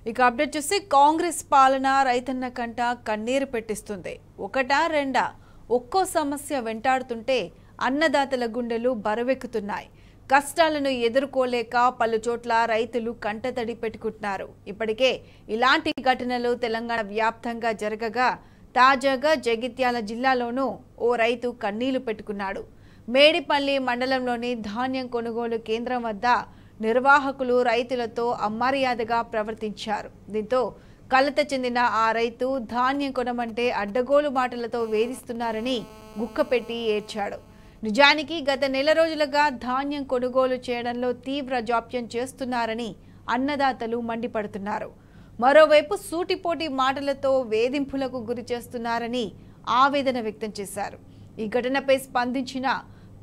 ఇక అప్డేట్ చూస్తే కాంగ్రెస్ పాలన రైతన్న కంట కన్నీరు పెట్టిస్తుంది. ఒకటా రెండా ఒక్కో సమస్య వెంటాడుతుంటే అన్నదాతల గుండెలు బరువెక్కుతున్నాయి. కష్టాలను ఎదుర్కోలేక పలు చోట్ల రైతులు కంటతడి పెట్టుకుంటున్నారు. ఇప్పటికే ఇలాంటి ఘటనలు తెలంగాణ వ్యాప్తంగా జరగగా తాజాగా జగిత్యాల జిల్లాలోనూ ఓ రైతు కన్నీళ్లు పెట్టుకున్నాడు. మేడిపల్లి మండలంలోని ధాన్యం కొనుగోలు కేంద్రం వద్ద నిర్వాహకులు రైతులతో అమర్యాదగా ప్రవర్తించారు. దీంతో కలత చెందిన ఆ రైతు ధాన్యం కొనమంటే అడ్డగోలు మాటలతో వేధిస్తున్నారని గుక్కపెట్టి ఏడ్చాడు. నిజానికి గత నెల రోజులుగా ధాన్యం కొనుగోలు చేయడంలో తీవ్ర జాప్యం చేస్తున్నారని అన్నదాతలు మండిపడుతున్నారు. మరోవైపు సూటిపోటి మాటలతో వేధింపులకు గురి చేస్తున్నారని ఆవేదన వ్యక్తం చేశారు. ఈ ఘటనపై స్పందించిన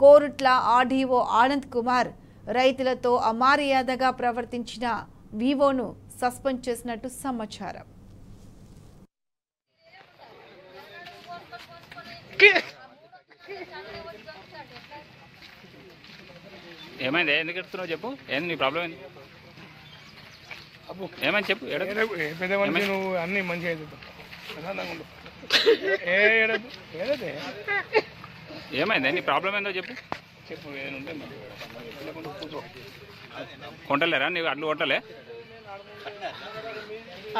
కోరుట్ల ఆర్డీఓ ఆనంద్ కుమార్ రైతులతో అమర్యాదగా ప్రవర్తించిన వివోను సస్పెండ్ చేసినట్టు సమాచారం. ఏమైంది? ఎందుకు ఎడుతున్నావు చెప్పు. ఏంది నీ ప్రాబ్లం? ఏంది? ఏమైంది చెప్పు. పెద్ద మనిషి నువ్వు అన్ని మంచిగా ఏమైంది? నీ ప్రాబ్లం ఏందో చెప్పు. చెప్పు ఏదంటే కొంటలేరా నీవు? అడ్లు కొట్టలే?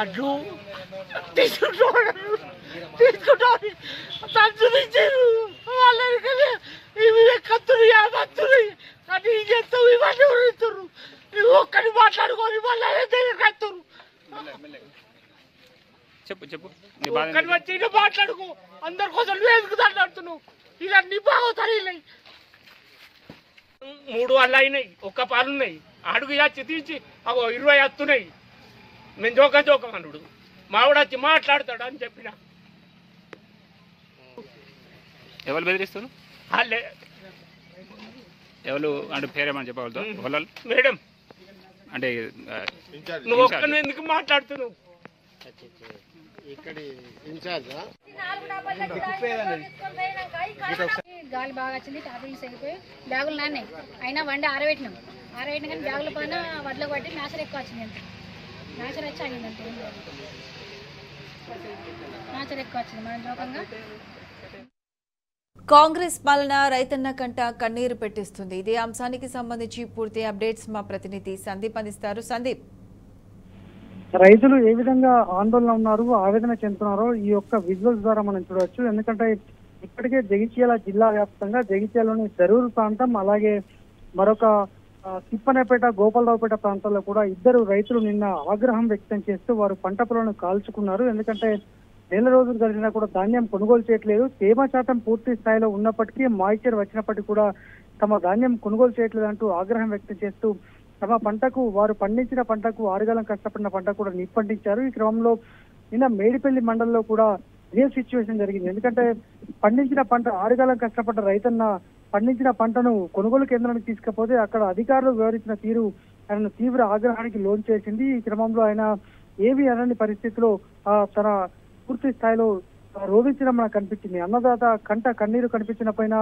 అడ్లు తీసుకుంటారు ఒక్కడి మాట్లాడుకొని చెప్పు చెప్పు. వచ్చి మాట్లాడుకో. అందరి కోసం వేసుకుతాడుతున్నావు. ఇక నీ బాగోతాయి. 3 అల్ల అయినాయి, ఒక్క పాలు ఉన్నాయి. అడుగు వచ్చి తీసి అగో 20 వస్తున్నాయి. మేము జోకం అనుడు మావిడ వచ్చి మాట్లాడతాడు అని చెప్పిన. ఎవరు బెదిరిస్తారు? ఎవరు అంటే పేరేమని చెప్పగలుగుతావు? వాళ్ళు మేడం అంటే నువ్వు ఒక్క ఎందుకు మాట్లాడుతున్నావు? గాలి బాగా వచ్చింది, టాపిల్స్ అయిపోయి బ్యాగులు నాన్నాయి. అయినా వండి ఆరబెట్టినాం కానీ బ్యాగుల పైన వడ్లకు పట్టి మ్యాచర్ ఎక్కువ వచ్చింది. అంతే మ్యాచర్ వచ్చి ఆగింది. అంతే మ్యాచర్ ఎక్కువ వచ్చింది. మన జోకంగా కాంగ్రెస్ పాలన రైతన్న కంట కన్నీరు పెట్టిస్తుంది. ఇదే అంశానికి సంబంధించి పూర్తి అప్డేట్స్ మా ప్రతినిధి సందీప్ అందిస్తారు. సందీప్, రైతులు ఏ విధంగా ఆందోళన ఉన్నారు, ఆవేదన చెందుతున్నారో ఈ యొక్క విజువల్స్ ద్వారా మనం చూడవచ్చు. ఎందుకంటే ఇప్పటికే జగిత్యాల జిల్లా వ్యాప్తంగా జగిత్యాలలోని దరూరు ప్రాంతం, అలాగే మరొక తిప్పనపేట, గోపాలరావుపేట ప్రాంతాల్లో కూడా ఇద్దరు రైతులు నిన్న ఆగ్రహం వ్యక్తం చేస్తూ వారు పంట పొలాలను కాల్చుకున్నారు. ఎందుకంటే నెల రోజులు గడిచినా కూడా ధాన్యం కొనుగోలు చేయట్లేదు. తేమ శాతం పూర్తి స్థాయిలో ఉన్నప్పటికీ, మాయిశ్చర్ వచ్చినప్పటికీ కూడా తమ ధాన్యం కొనుగోలు చేయట్లేదు అంటూ ఆగ్రహం వ్యక్తం చేస్తూ తమ పంటకు, వారు పండించిన పంటకు, ఆరుగాలం కష్టపడిన పంట కూడా నిప్పంటించారు. ఈ క్రమంలో నిన్న మేడిపల్లి మండలంలో కూడా ఇదే సిచ్యువేషన్ జరిగింది. ఎందుకంటే పండించిన పంట, ఆరుగాలం కష్టపడ్డ రైతన్న పండించిన పంటను కొనుగోలు కేంద్రానికి తీసుకపోతే అక్కడ అధికారులు వివరించిన తీరు ఆయనను తీవ్ర ఆగ్రహానికి లోన్ చేసింది. ఈ క్రమంలో ఆయన ఏవి అనని పరిస్థితిలో తన పూర్తి స్థాయిలో రోధించడం మనకు కనిపించింది. అన్నదాత కంట కన్నీరు కనిపించిన పైన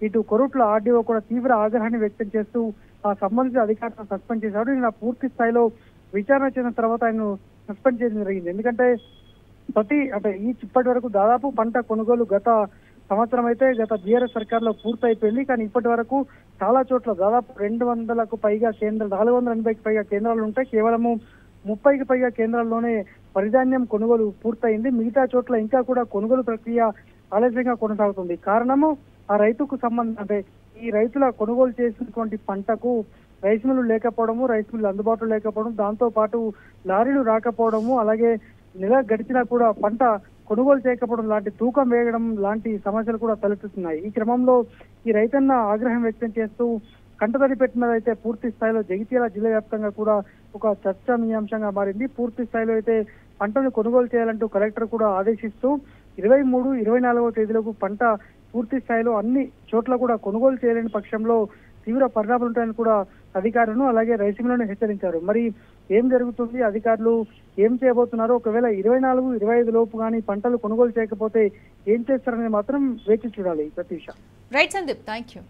ఇటు కొరుట్ల ఆర్డీఓ కూడా తీవ్ర ఆగ్రహాన్ని వ్యక్తం చేస్తూ ఆ సంబంధిత అధికారులను సస్పెండ్ చేశారు. నిన్న పూర్తి స్థాయిలో విచారణ చేసిన తర్వాత ఆయన సస్పెండ్ చేయడం జరిగింది. ఎందుకంటే ఇప్పటి వరకు దాదాపు పంట కొనుగోలు గత సంవత్సరం అయితే గత బీఆర్ఎస్ సర్కార్లో పూర్తయిపోయింది. కానీ ఇప్పటి వరకు చాలా చోట్ల దాదాపు 200కు పైగా కేంద్రాలు, 480కి పైగా కేంద్రాలు ఉంటాయి. కేవలము 30కి పైగా కేంద్రాల్లోనే వరిధాన్యం కొనుగోలు పూర్తయింది. మిగతా చోట్ల ఇంకా కూడా కొనుగోలు ప్రక్రియ ఆలస్యంగా కొనసాగుతుంది. కారణము ఆ రైతుకు అంటే ఈ రైతుల కొనుగోలు చేసినటువంటి పంటకు రైస్ మిల్లు లేకపోవడము, రైస్ మిల్లు అందుబాటులో లేకపోవడం, దాంతో పాటు లారీలు రాకపోవడము, అలాగే నెల గడిచినా కూడా పంట కొనుగోలు చేయకపోవడం లాంటి, తూకం వేయడం లాంటి సమస్యలు కూడా తలెత్తుతున్నాయి. ఈ క్రమంలో ఈ రైతన్న ఆగ్రహం వ్యక్తం చేస్తూ కంటతడి పెట్టినదైతే పూర్తి స్థాయిలో జగిత్యాల జిల్లా వ్యాప్తంగా కూడా ఒక చర్చనీయాంశంగా మారింది. పూర్తి స్థాయిలో అయితే పంటను కొనుగోలు చేయాలంటూ కలెక్టర్ కూడా ఆదేశిస్తూ 23, 24వ తేదీలకు పంట పూర్తి స్థాయిలో అన్ని చోట్ల కూడా కొనుగోలు చేయలేని పక్షంలో తీవ్ర పరిణామాలు ఉంటాయని కూడా అధికారులను, అలాగే రైస్ మిల్లులను హెచ్చరించారు. మరి ఏం జరుగుతుంది, అధికారులు ఏం చేయబోతున్నారు, ఒకవేళ 24, 25 లోపు కానీ పంటలు కొనుగోలు చేయకపోతే ఏం చేస్తారనేది మాత్రం వేచి చూడాలి. Pratheesha. Right Sandeep, thank you.